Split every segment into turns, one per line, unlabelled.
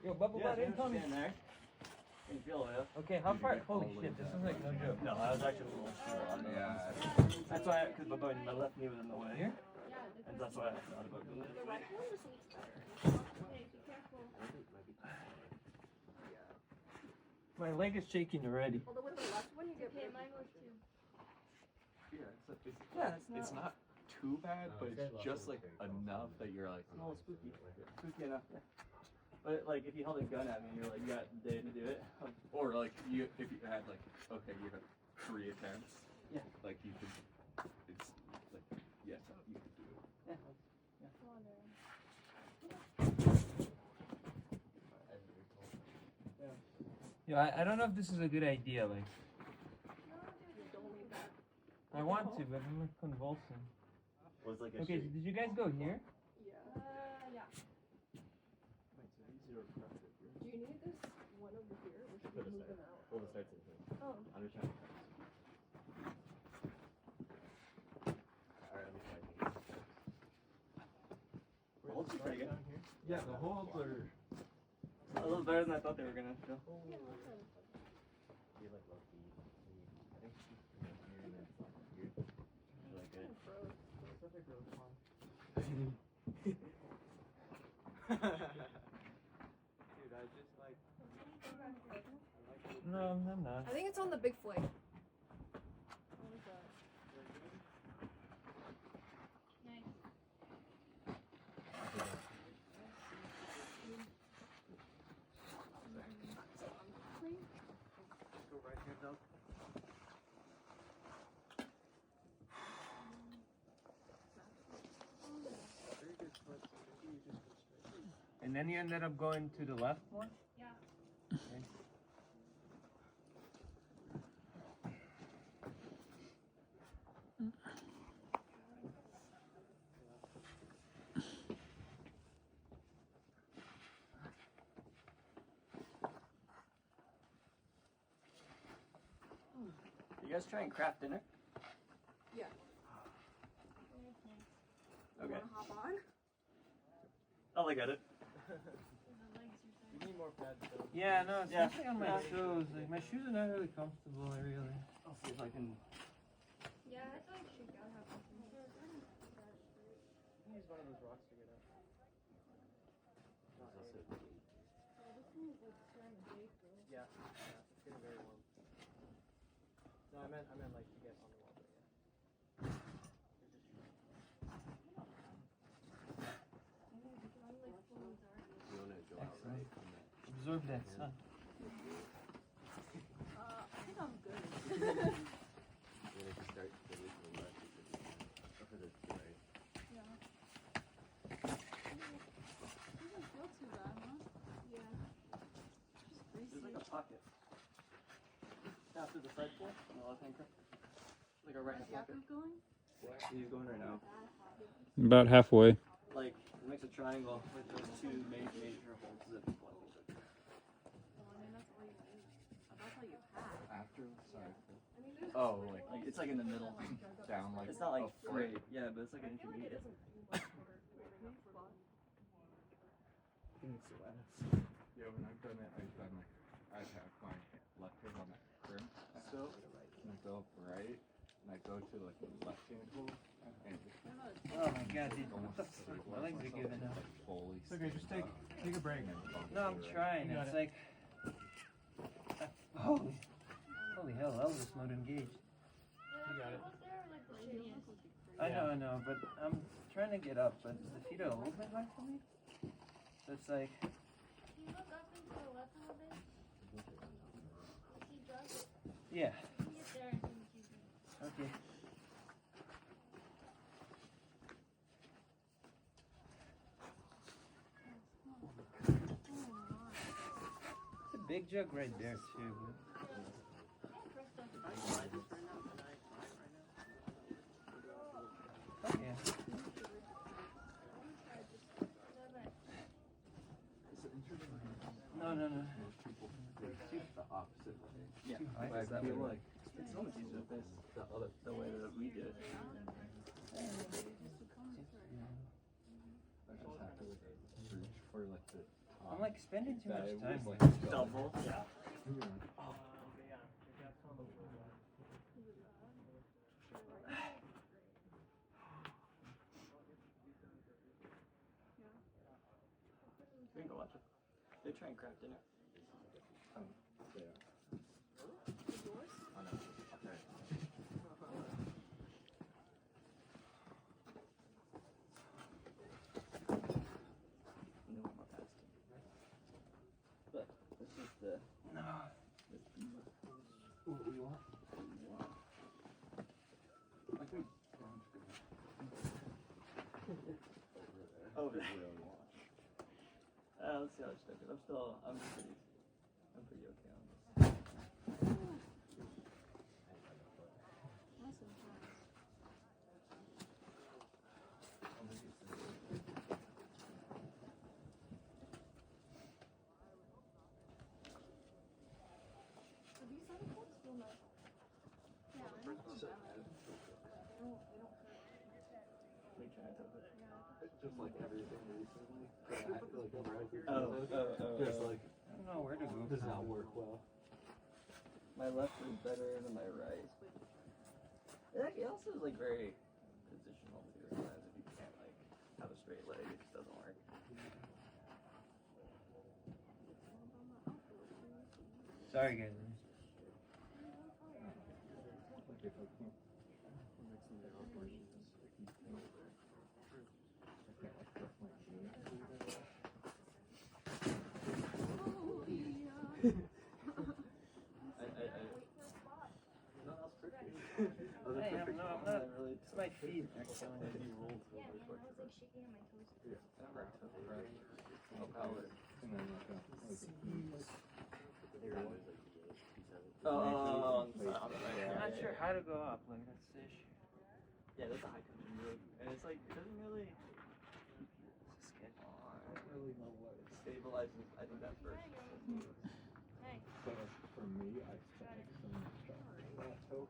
Yo, bubble butt incoming.
Stand there. Can you feel it?
Okay, how far? Holy shit, this is like no joke.
No, I was actually a little slow.
Yeah.
That's why, because my left knee was in the way.
Here?
And that's why I thought about doing it this way.
My leg is shaking already.
Although with the left one, you get mine was too.
Yeah, it's not too bad, but it's just like enough that you're like,
Oh, spooky. Spooky enough. Yeah. But like, if you held a gun at me, and you're like, you got the day to do it.
or like if you had like, okay, you had 3 attempts.
Yeah.
Like you could, it's like, yes, you could do it.
Yeah.
Yo, I don't know if this is a good idea. Like, I want to, but I'm like convulsing.
Was like a
Okay, so did you guys go here?
Yeah. Yeah. Do you need this one over here, or should we move them out?
Pull the starts in here.
Oh.
Understand. Alright, let me try. The holds are pretty good.
Yeah, the holds are.
A little better than I thought they were gonna feel.
Yeah, that's kind of fun.
You like low key. I think here and then it's like here. Really good.
Dude, I just like. No, I'm not.
I think it's on the big flake. What is that?
Go right here, though.
And then you ended up going to the left one?
Yeah.
Okay.
You guys try and craft dinner?
Yeah.
Okay.
Wanna hop on?
I'll look at it.
You need more pads though. Yeah, no, especially on my shoes. Like my shoes are not really comfortable. Really.
I'll see if I can.
Yeah, I thought you should go have something.
Use one of those rocks to get up. Yeah, it's getting very warm. No, I meant like to get on the wall. But yeah.
You want to go out
Excellent.
right from that.
Absorb that sun.
I think I'm good.
And if you start to leave to the left, you could go to the right.
Yeah. Doesn't feel too bad, huh? Yeah. Just
There's
greasy.
like a pocket. After the side floor on the left hand corner. Like a right hand pocket.
Jacob going?
He's going right now.
About halfway.
Like, it makes a triangle with those 2 major holes that people
Oh, I mean, that's all you need. That's all you have.
After the side.
I mean, there's
Oh,
like it's like in the middle.
down like
It's not like
a foot.
straight, yeah, but it's like an
I feel like it
intermediate.
isn't much shorter.
Yeah, when I've done it, I've done like, I've had my left hand on that crimp.
So,
And I go up right, and I go to like the left hand hole, and just
Oh my god, dude. What
almost
the fuck? My legs are
myself
giving out.
like fully.
It's okay, just take a break. No, I'm
Right.
trying.
You got
It's
it.
like. Holy hell, Elvis mode engaged.
You got it.
I know, but I'm trying to get up, but the feet are a little bit high for me. So it's like.
Can you look up into the left a little bit? See drugs?
Yeah.
Can you get there and see what you do?
Okay. It's a big jug right there too. Oh yeah. No.
Most people think it's the opposite way.
yeah,
Too high.
but I
Is that
feel
way?
like it's so much easier with this, the way that we did it.
I just have to like reach for like the top
I'm like spending too much time with
Double. Yeah.
Yeah.
But yeah, the gas on the floor. We can go watch it. They try and craft dinner. No, I'm not past. But this is the. No.
What do you want? I think.
Over there. Let's see how it's looking. I'm pretty okay on this.
That's intense. Have you seen it? Still no. Yeah, I don't feel bad. They don't hurt.
Like trying to touch it.
Just like everything recently. Yeah, I feel like
Just
like
I don't know where to go.
does not work well.
My left is better than my right. It also is like very positional too. Sometimes if you can't like have a straight leg, it just doesn't work.
Sorry, guys.
No, that's perfect.
Hey, I'm not
really.
It's my feet. Actually.
Yeah, man, I was like shaking on my toes.
Oh, power.
And then
Oh, on the right.
I'm not sure how to go up. Like that's the issue.
Yeah, that's a high tension move, and it's like it doesn't really
This is good.
really know what it
stabilize. I think that first.
Hey.
But for me, I spent like so much time on that toe.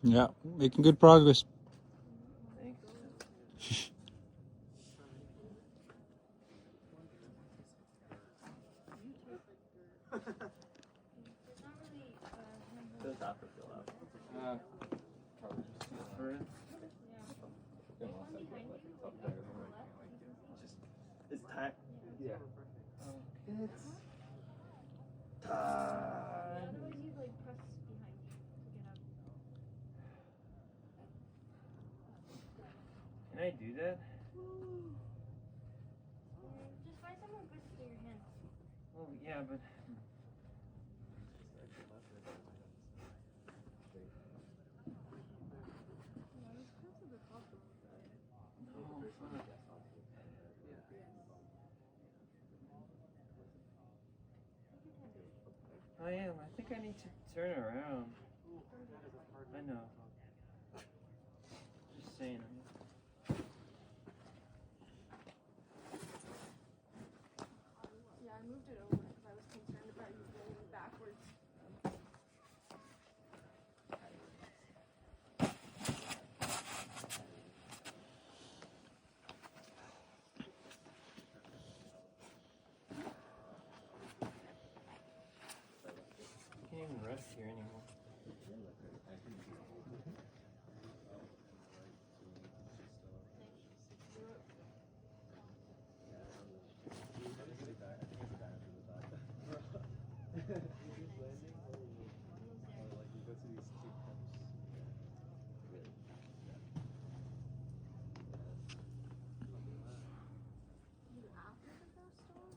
Yeah, making good progress.
Thanks.
There's not really
Does after feel out?
Probably just
For real?
There's one behind you.
up there.
It's time.
Yeah.
It's
Yeah,
time.
otherwise you'd like press behind you to get up.
Can I do that?
Just find somewhere good to put your hand.
Well, yeah, but
Yeah, this cuts at the top a little bit.
I am. I think I need to turn around. I know. Just saying.
Yeah, I moved it over because I was concerned about you going backwards.
I can't even rest here anymore.
Was it after the first storm?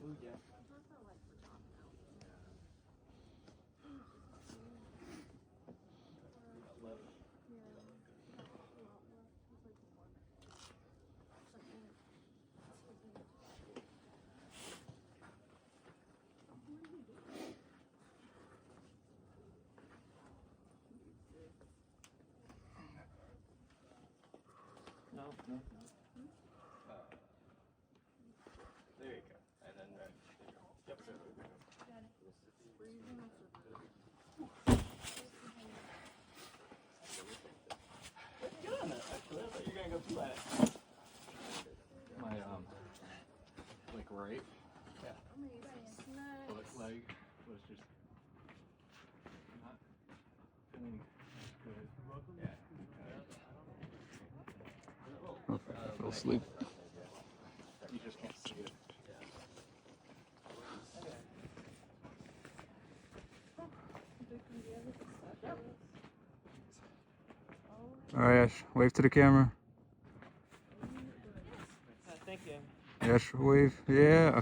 Ooh, yeah.
What's that like for top now?
No. There you go. And then right. There you go. Yep. There we go.
Got it. Where are you going after that?
Get on that, actually. I thought you were gonna go too high.
My like right
Amazing.
foot leg was just not feeling good.
Yeah.
Go sleep.
You just can't see it.
All right, Ash, wave to the camera.
Thank you.
Ash, wave. Yeah.